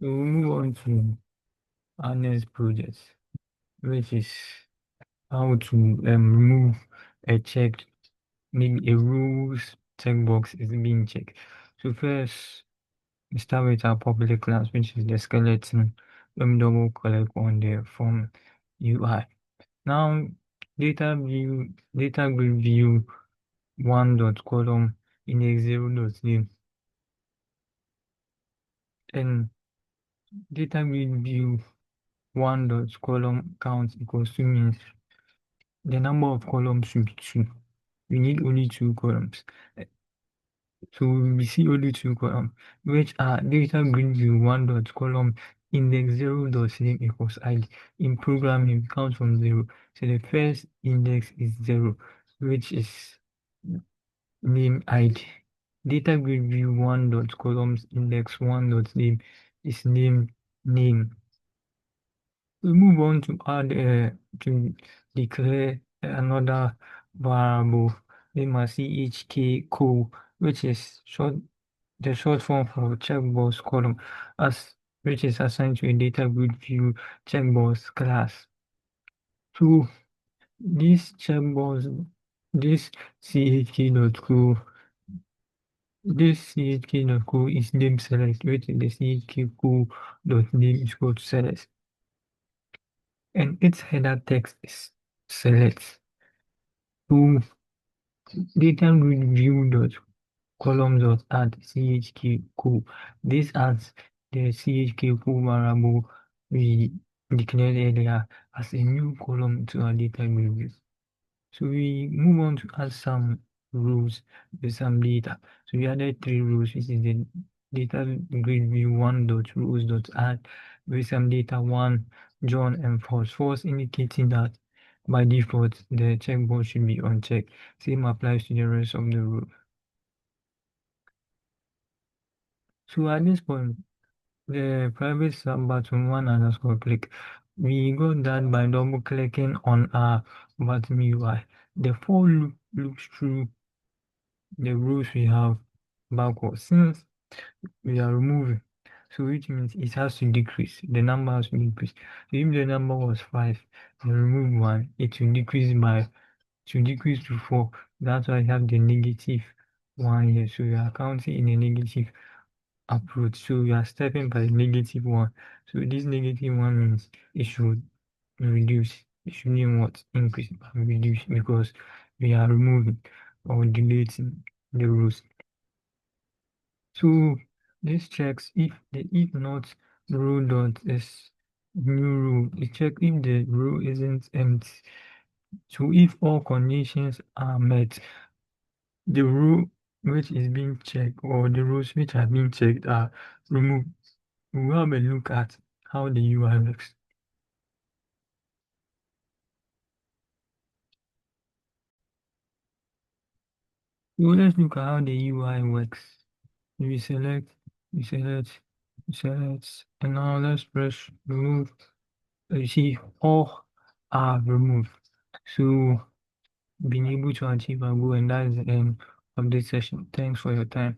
So we move on to our next project, which is how to remove a check, maybe a rules checkbox is being checked. So first, we start with our public class, which is the skeleton. Let me double click on the form UI. Now, data grid view one dot column index zero dot name, and data grid view one dot column count equals to means the number of columns should be 2. We need only 2 columns. So we see only 2 columns, which are data grid view one dot column index 0 dot name equals id. In programming, we count from 0. So the first index is 0, which is name id. Data grid view one dot columns index 1 dot name is name. We move on to add to declare another variable named as chk which is the short form for checkbox column, which is assigned to a data grid view checkbox class. So this checkbox, this chk.co, is name select, which is the chk.name is called select, and its header text is select. So data grid view dot column dot add chk. This adds the chk variable we declared earlier as a new column to our data grid view. So we move on to add some rules with some data. So we added 3 rules, which is the data grid view one dot rules dot add with some data 1, John, and false. False indicating that by default the checkbox should be unchecked. Same applies to the rest of the rule. So at this point, the private sub button one underscore click, we got that by double clicking on our button UI. The for loop loops through the rules we have backwards since we are removing. So which means it has to decrease. The number has to decrease. So if the number was 5 and remove 1, it will decrease to 4. That's why I have the negative 1 here. So we are counting in a negative approach. So we are stepping by negative 1. So this negative 1 means it should reduce. It should mean what? Increase but reduce because we are removing or deleting the rows. So this checks if the if not row dot is new row. It checks if the row isn't empty. So if all conditions are met, the row which is being checked or the rows which are being checked are removed. We'll have a look at how the UI works. So let's look at how the UI works. We select, and now let's press remove. You see, all are removed. So being able to achieve our goal, and that's the end of this session. Thanks for your time.